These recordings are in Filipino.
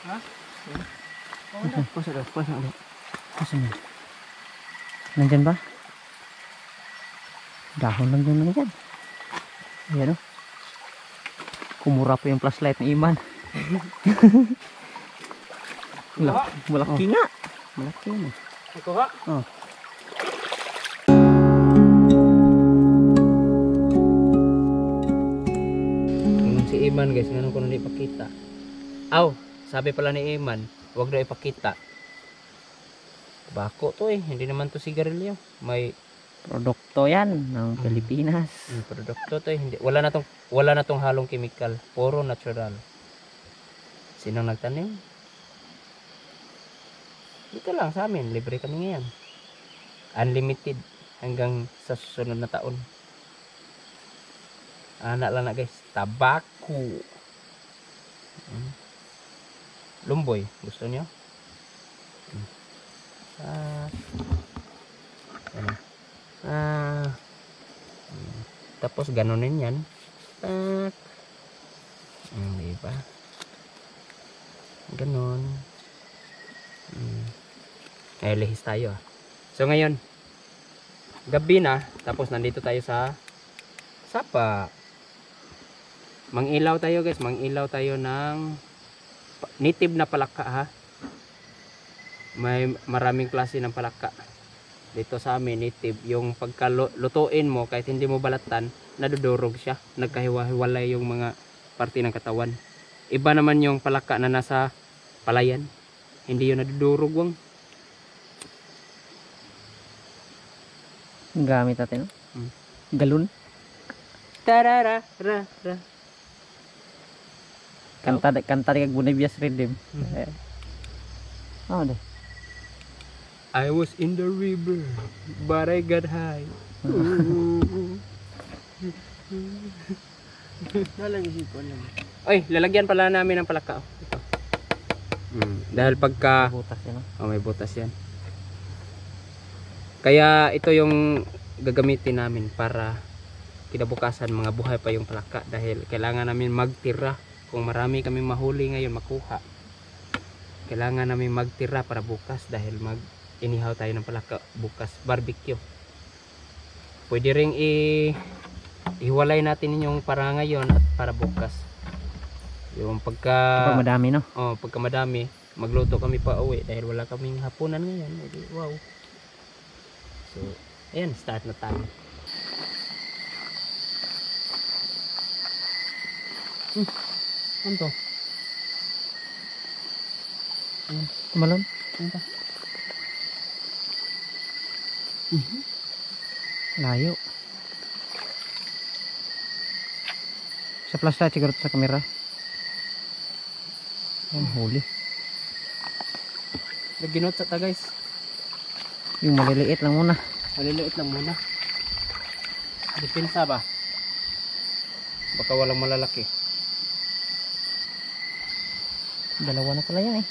Ha? Pusa daw. Asan yun? Nandyan ba? Dahon lang yun nandyan. Ayan o. Kumura po yung flashlight ni Iman. Malaki nga. Malaki nga. Ikuha? Oh. Si Iman guys, ngayon ko na ipakita. Aw, sabi pala ni Iman, huwag na ipakita. Bako to eh, hindi naman to sigarilyo. May Produkto yan ng Pilipinas. produkto to eh. Hindi, wala na tong halong chemical, puro natural. Sinong nagtanim? Dito lang sa amin, libre kami ngayon. Unlimited hanggang sa susunod na taon. Anak lang na guys, tabako. Lumboy, gusto niyo? Tapos ganonin yan. Diba? Ganon. Lihis tayo ah. So ngayon, gabi na, tapos nandito tayo sa sapa. Mangilaw tayo guys, mangilaw tayo ng native na palaka ha. May maraming klase ng palaka dito sa amin, native. Yung pagkalutuin mo, kahit hindi mo balatan, nadudurog siya, nagkahiwa-hiwalay yung mga parte ng katawan. Iba naman yung palaka na nasa palayan, hindi yun nadudurog wang. Gamit natin, no? Galon. Tarara ra ra. Kanta kag Bonivias Rhythm. Oh, deh. I was in the river, but I got high. Nalagisipan lang. Oy, lalagyan pala namin ng palaka. Ito. Dahil pagka Butas yan, no? may butas yan. Kaya ito yung gagamitin namin para kinabukasan mga buhay pa yung palaka, dahil kailangan namin magtira. Kung marami kami mahuli ngayon makuha, kailangan namin magtira para bukas, dahil inihaw tayo ng palaka bukas, barbecue. Pwede ring ihiwalay natin yung para ngayon at para bukas. Yung pagka madami, no? pagka madami, magluto kami pa uwi dahil wala kaming hapunan ngayon. Wow. So, ayan, start na tayo. Ano to? Tumalon. Ano to? Layo. Sa flashlight siguro sa kamera. Yan, huli. Naginot sa ta guys. Yung maliliit lang muna. Maliliit lang muna. Depensa ba? Baka walang malalaki. Dalawa na pala yan eh.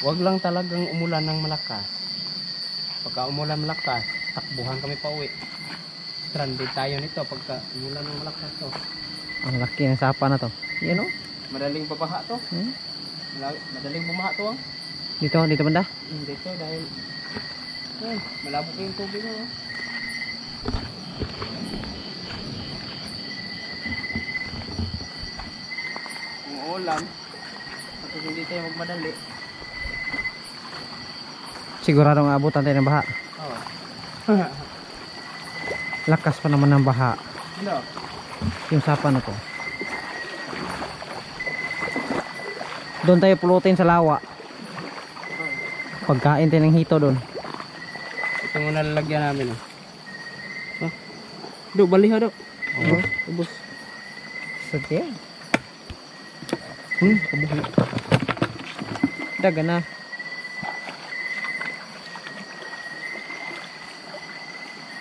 Wag lang talagang umulan ng malakas. Pagka umulan malakas, takbuhan kami pa uwi. Stranded tayo nito pagka umulan ng malakas to. Ang laki ng sapa na to. Yan o. Madaling babaha to. Madaling bumaha to. Dito banda. Dito dahil malabo pa yung tubig mo. Ang ulan, tapos hindi tayo magmadali. Siguradong abutan tayo ng baha. Oo. Lakas pa naman ng baha. Ano? Yung sapa na to. Doon tayo pulutin sa lawa. Pagkain tayo ng hito doon. Ito muna lalagyan namin. Do, baliha do. Ubus. Sige. Kabuhi. Daga na.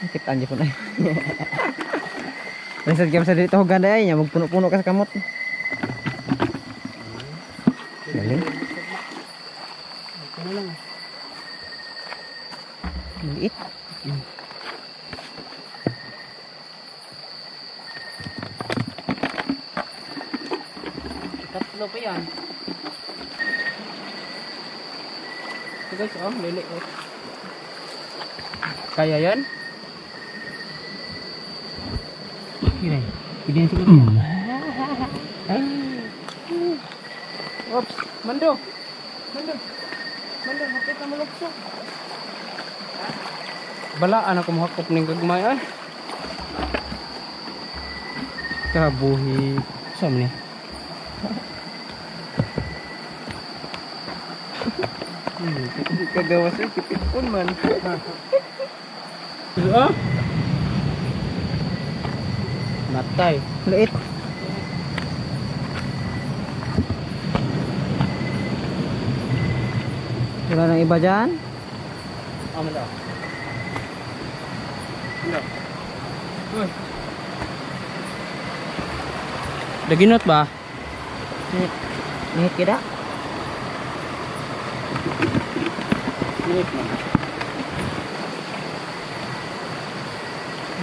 Kita aja po na. Nasad ka sa dito hugan na yan. Magpuno-puno ka sa kamot. Galing. Ano lang. Liit. tatlo pa yan. Ito guys, oh, lili. Oh. Kaya yan? Kira. Pwede na siguro. Oops, Mando. Mando. Mando, hapit na malukso. Balaan ako mahakop ng gagmay ay. Kabuhi. Saan ni? Kagawas ay kipipon man. Ah? Natay. Liit. Wala nang iba dyan? Amala. Hello. Uy. Daginot ba? Nihit kita? Nihit man.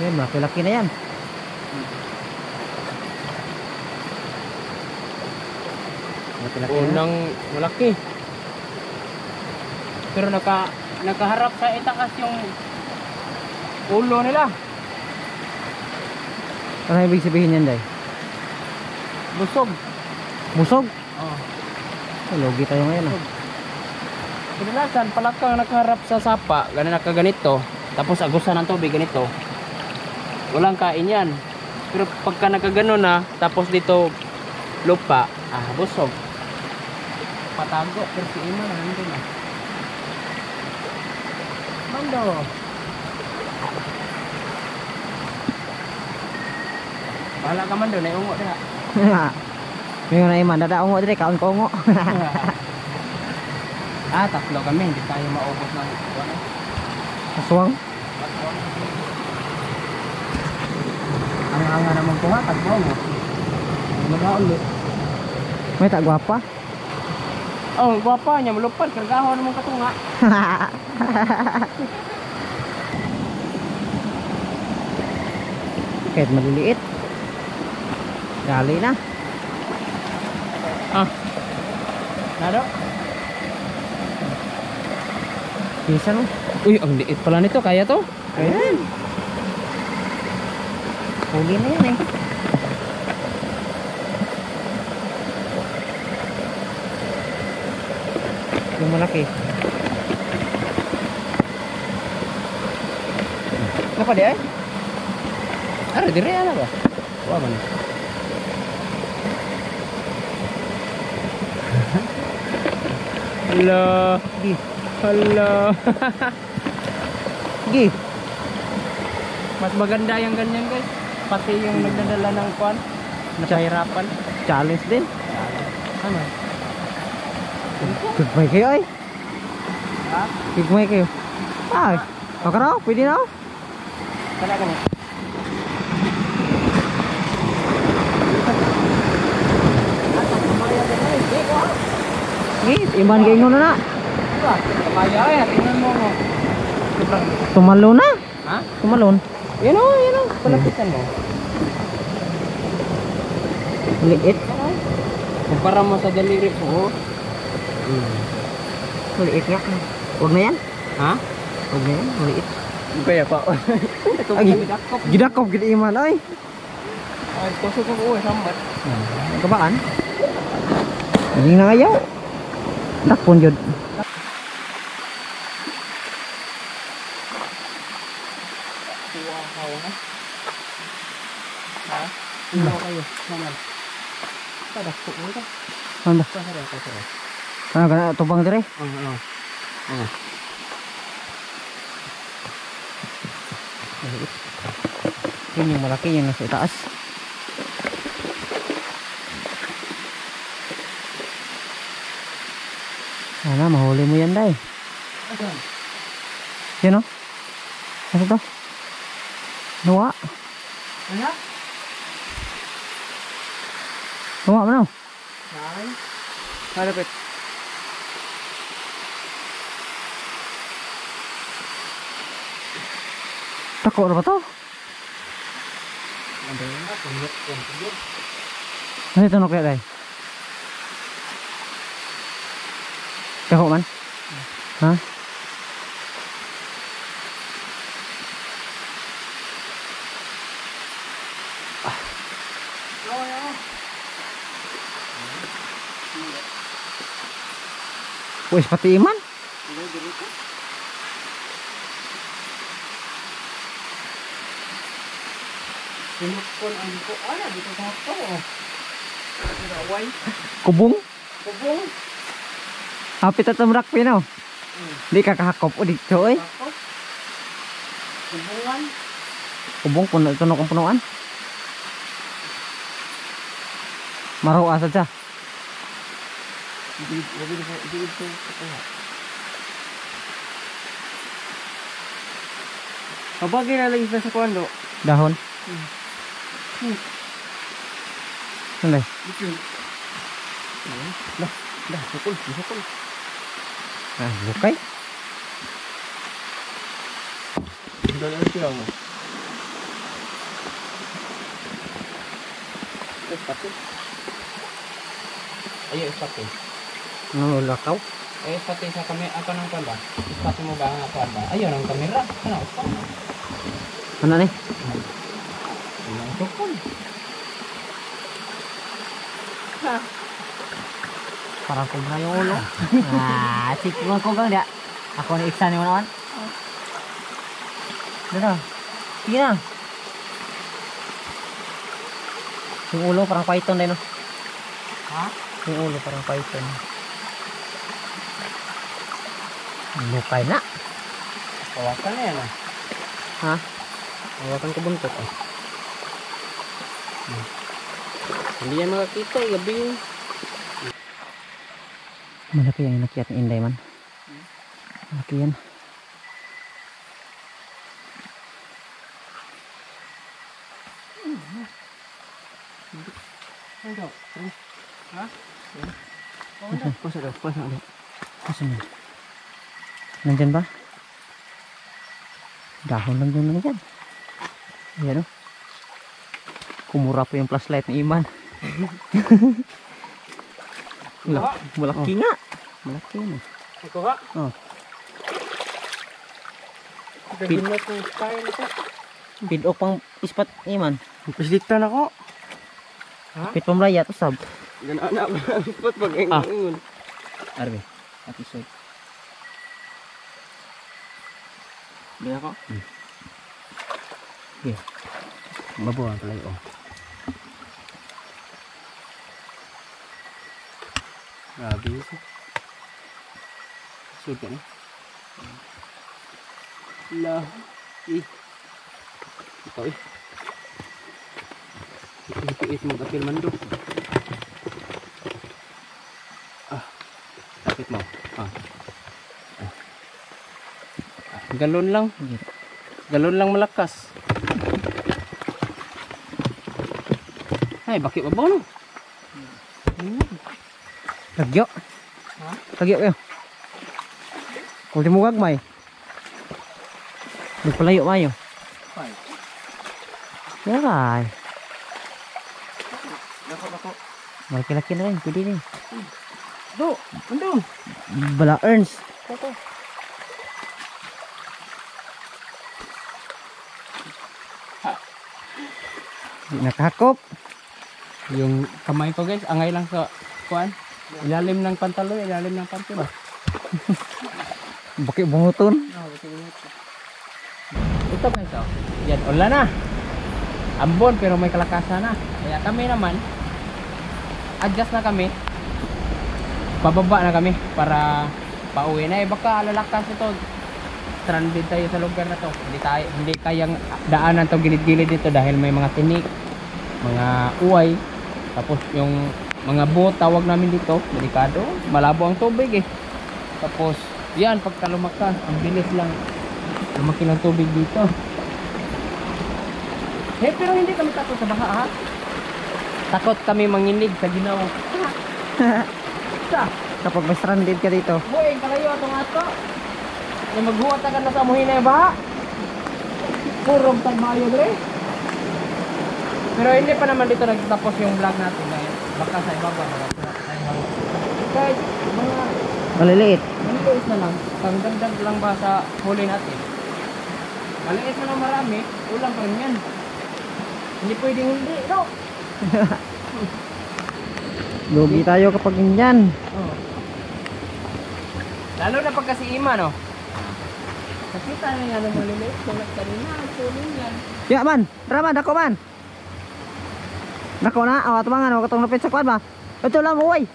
Yan, malaki-laki na yan. Malaki-laki na. Unang malaki. Pero nakaharap sa itaas yung ulo nila. Ano ibig sabihin yan, Day? Busog. Busog? Oh. Logi tayo ngayon ah. Kadalasan palakang nakaharap sa sapa, ganun nakaganito, tapos agusan ng tubig ganito. Walang kain yan. Pero pagka nakagano na, tapos dito lupa, busog. Patago, pero si Ima na nandun na. Mando. Bahala ka Mando, naiungo na. Ngayon na iman, dadaungo dire, kaon ko ungo. Tatlo kami, hindi tayo maubos ng ano. Aswang? Ang anga naman ko ha, tagbaw mo. Mag-aulit. May tak gwapa. Oh, gwapa niya, malupad, kargahon naman katunga. Kahit maliliit. Dali na. Nado? Bisa no? Uy, ang liit pala nito, kaya to? Ayan. Huli na yan eh. Yung malaki. Ano pa di ay? Ano, dire ano ba? Wala man. Hello. Gi. Hello. Gi. Mas maganda yung ganyan guys. Pati yung nagdadala ng kwan. Napahirapan. Challenge din. Ano? Gagmay kayo ay. Ha? Gagmay kayo. Ay. Baka na, pwede na. Kala ka mo. Gi, iman kayo na na. Kamaya eh, tingnan mo mo. Tumalo na. Ha? Tumalon. Yan o, yan o. Palapitan mo. Liit. Kumpara mo sa daliri ko. Liit nga. Huwag na yan. Ha? Huwag na yan. Liit. Kaya pa. Ito Ay, bidakop. gidakop gid iman ay. Ay, tusok ko sambat. Ang kabaan. Hindi na ngayaw. Dakpon jud. Wow, ha? Ha? Ino kayo. Naman. Padakpo mo ito. Ano? Pasara, pasara. Ano ka tubang dire? Oo. Yun yung malaki yung nasa itaas. Sana mahuli mo yan, Day. Asan? Yan o. Ano to? Nawa. Ano? Nawa mo na. Nakain? Malapit. Tako na ba to? Ano yun? Tunggok. Ano ito na kaya, Day? Kaho man. Ha? Wes pati iman. Sinukon ang ko. Ano, dito sa ako. Away. Kubong. Kubong. Hapit at tumrak pino. Di ka kahakop o dito eh. Kubungan. Kubong puno ito no kung punuan. Maraw asa siya. Kabagay na lagi sa kwando. Dahon. Ano? Dah, sukul, sukul. Ah, bukay. Dalam siang. Sepatu. Ayo sepatu. Nulakaw. Sepatu sa kami apa nang panda? Sepatu mo ba ang panda? Ayo nang kamera. Ano pa? Ano ni? Nang sukul. Ha. Parang kubra yung ulo. Ah, sikong kubra dia. Ako ni iksan yung naman. Dito. Sige na. Yung ulo parang python din no. Ha? Yung ulo parang python. Lukay na. Kawakan na yan ah. Ha? Kawakan ko buntot ah. Hindi yan makakita eh, gabi yun. Malaki yang inakyat ni Inday man. Malaki yan. Ano? Ha? Pasok daw. Pasok na. Nandyan ba? Dahon lang doon na dyan. Ayan o. Kumura po yung flashlight ni Iman. Malaki nga. Malaki yan eh. Ito ha? Oh. Pwede na itong style ito. Pidok pang ispat Iman. Paslitan ako. Ha? Pit pamraya to sab. Ganaan na ako ng spot pag ingon. Arbe. Ati soy. Biya ko? Okay. Mabuhan pala yun. Grabe ito. Sulit na. Lah. Ito eh. Ipit mag-apil man doon. Tapit mo. Galon lang. Galon lang malakas. Ay, bakit ba no? Tagyo. Ha? Tagyo kayo. Kung di mo gagmay. Nagpalayo mayo. Ay. Yaray. Lako. Malaki-laki na rin. Pwede rin. Do, andun. Bala earns. Ito. Di nakahakop. Yung kamay ko guys, angay lang sa kuan. Ilalim ng pantalo, ilalim ng pantalo. Bakit bunguton? Ito guys, oh. Yan, wala na. Ambon pero may kalakasan na. Kaya kami naman, adjust na kami. Bababa na kami para pauwi na. Baka lalakas ito. Stranded tayo sa lugar na to. Hindi kayang daanan to gilid-gilid dito dahil may mga tinik, mga uway. Tapos yung mga boat tawag namin dito, delikado. Malabo ang tubig eh. Tapos yan, pagka lumakas, ang bilis lang lumaki ng tubig dito. Pero hindi kami takot sa baha ha. Takot kami manginig sa ginawa. Sa Kapag may stranded ka dito. boy, kalayo atong ato. Na maghuwat ka na sa muhin na yung baha. Purog tag maayo dre. Pero hindi pa naman dito nagtapos yung vlog natin ngayon. Baka sa ibabaw. Kahit mga Maliliit. Maliit na lang. Pangdagdag lang ba sa huli natin? Maliit na lang marami, ulam pa rin yan. Hindi pwedeng hindi, no? Lugi tayo kapag ganyan. Oh. Lalo na pag kasi ima, no? Nakita na nga ng maliliit. Sulat kanina, sulit yan. Ya man, Raman, dako man. Dako na, awat mangan, awat katong napit sa kwan ba? Ito lang, uy.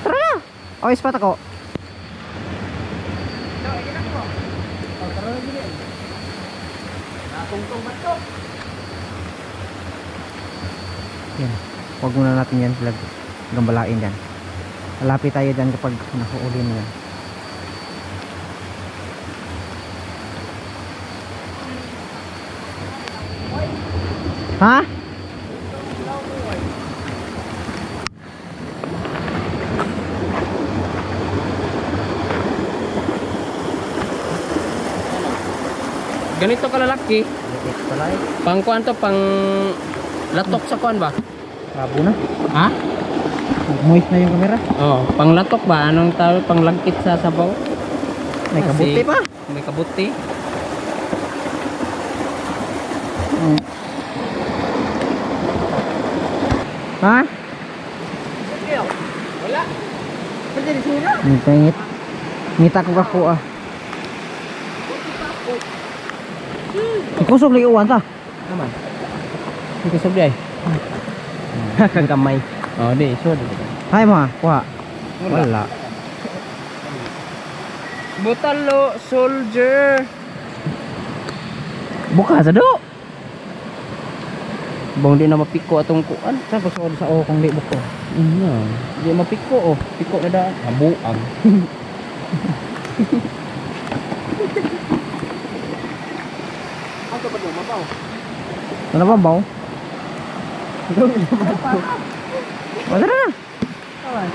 Tara na. Awis pa ako. Ito, ayun ako. O, tara na din yan. Nakatungtong ba ito? Yan. Huwag muna natin yan sila gambalain dyan. Malapit tayo dyan kapag nakuuli na yan. Ha? Ganito kalalaki. Pala eh. Pang kuan to, pang latok sa kuan ba? Rabo na. Ha? Moist na yung camera. Oh, pang latok ba? Anong tawag pang lagkit sa sabaw? May kabuti pa. May kabuti. Ha? Wala. Pwede di sila. Ngit. Ngita ko kako ah. Ikusog lagi uwan ta. Naman. Hindi sabi ay. Kang kamay. Oh, di, sure. Hay mo ha, kuha. Wala. Butalo soldier. Buka sa do. Bang di na mapiko atong kuan. Sa pasod sa o kung di buko. Di mapiko oh. Piko na da. Habuang. Ako ba do mabaw? Ano ba baw? Wala na. Kawan.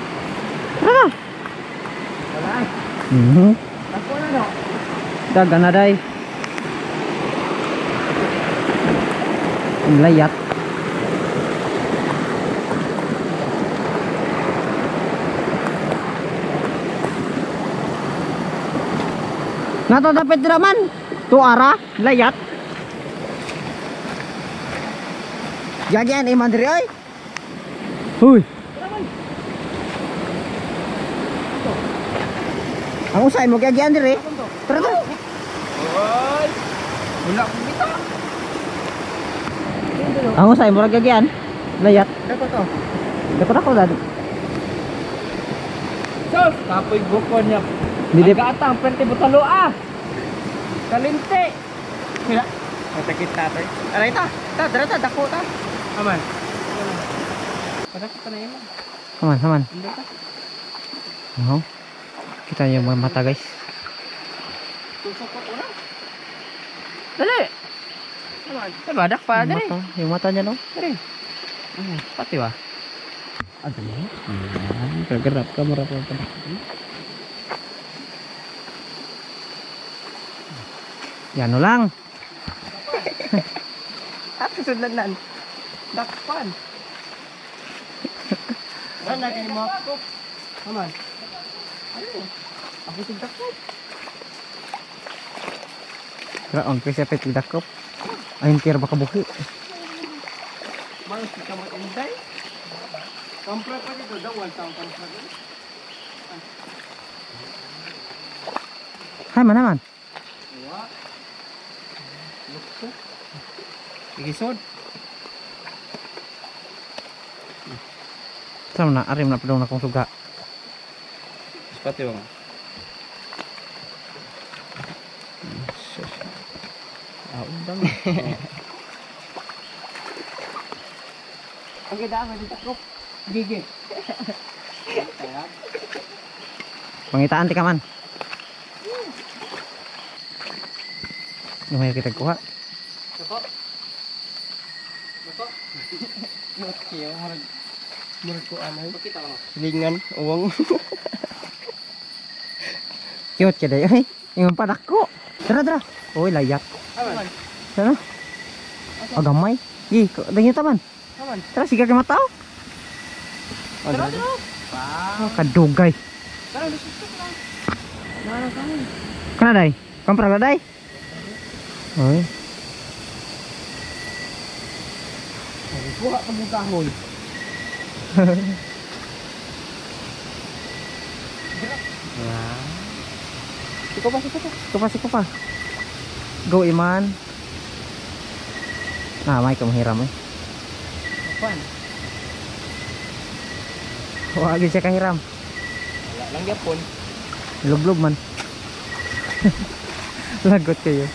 Tara. Wala. Ako na do. Dagan na day. Ang layat. Nato dapat draman. Tu ara layat. Jagian iman diri ay. Huy. Ang usay mo jagian diri. Tara tara. Oy. Wala ko kita. Ang usay mo jagian. Layat. Dapat to. Dapat ako dad. Sos, kapoy gukon niya. Dili Agata ang pwente butalo ah. Kalinte. Kaya. Matakit tatay. Aray ta. Dara ta dako ta. Aman. Padako ta na yun. Aman. Hindi ka. Oh. Kita yung mga mata guys. Tusok ko na. Dali. Aman. Sabadak pa dali. Yung mata niya no. Dali. Pati ba? Ah, dali. Kagarap ka marap ka. Yan no lang. At susundan. Dakpan. Ano lagi mo ako? Aman. Ano? Ako si dakpan. Raon ko siya pet dakop. Ayun tira baka buhi. Malas ka matinday. Kampra pa dito daw 1,000 pa dito. Hay man naman. Wa. Lukso. Igisod. Sama na arim na padong na kong suga. Sepatu bang. Udang. Oke dah, masih cukup. Gigi. Pangitaan ti ka man. Lumaya kita kuha. Cukup. Cukup. Oke, harus menurutku aneh. Selingan uang. Cute ka day. Ay, yung padak ko. Tara. Uy, layat. Aman. Sana? Agamay. Gi, daging taman. Aman. Tara, siga ka mataw. Tara. Oh, kadugay. Kana day? Kampra ka day? Oy. Buka ka mong kahoy. Siko pa. Go Iman. Nah, may kamahiram eh. Pan. Wag siya kahiram. Wala lang yapon. Lublob man. Lagot kayo.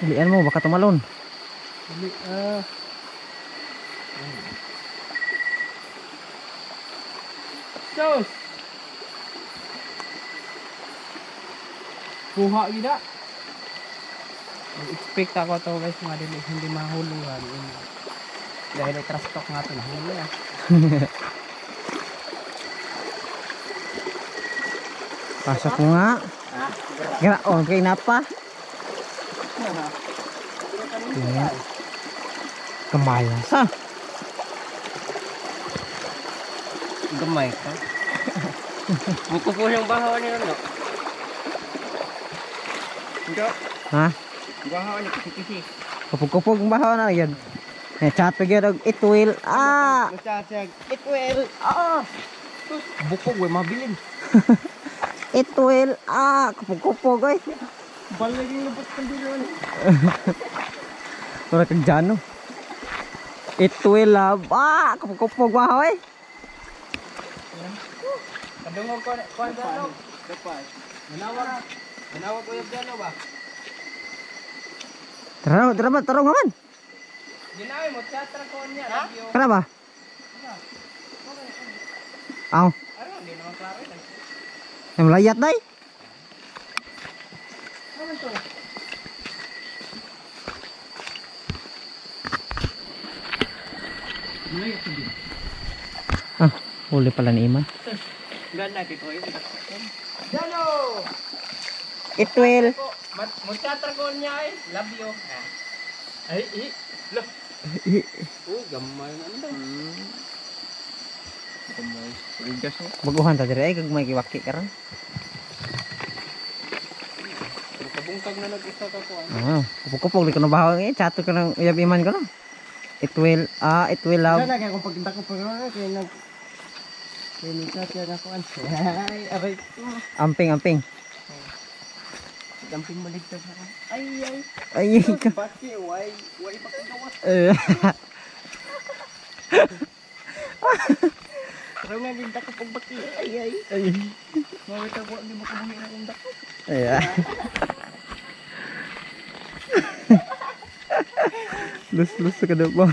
Ilian mo baka tumalon. Dili Sos. Kuha gida. Expect ako to guys mga dili hindi mahuluhan. Dahil ay trash talk nga to nahuli ah. Pasok ko nga. Graon kay napa. Yeah. Kamayas ha. Gamay ka. Buko po yung bahaw ni Rono. Enggak. Ha? Bahaw ni kisi-kisi. Kupog-kupog ang bahaw na yan. Chat pa gyud og it will. Masyasag. It will. Bukog we mabilin. It will. Kupog-kupog oy. Balay yung lubot kandilo ni. Ora kag jano. It will kupog-kupog bahaw oy. Kadungog ko dano. Dapat. Manawag ko yung dano ba? Tarong man. Ginawi mo teatra ko niya, radio. Kana ba? Aw, Ano, hindi naman klaro yan. yang layat day. Ano to? Malayat ko din. Huli pala ni Iman. Ganda kito yun. Dano! It will. Mo teatra ko niya eh. Love you. Ay, love. Uy, gamay na anda. Gamay. Rigas mo. Baguhan ta dire ay kag may giwaki karon. Kabungkag na nag-isa ka ko. Kupog-kupog di ko na bahaw eh. Chat ko nang uyab Iman ko no. It will love. Ganda kaya kung pagkinta ko pag kaya nag kaya nag-chat yan ako. Ay, aray. Amping. Damping maligtad ako. Ay. Ay. Baki, why pakagawas? Pero nga ginta ko pag baki. Ay. Mawit ako, hindi mo kabuhin ang indak ko. Ay. Lus ka daw po.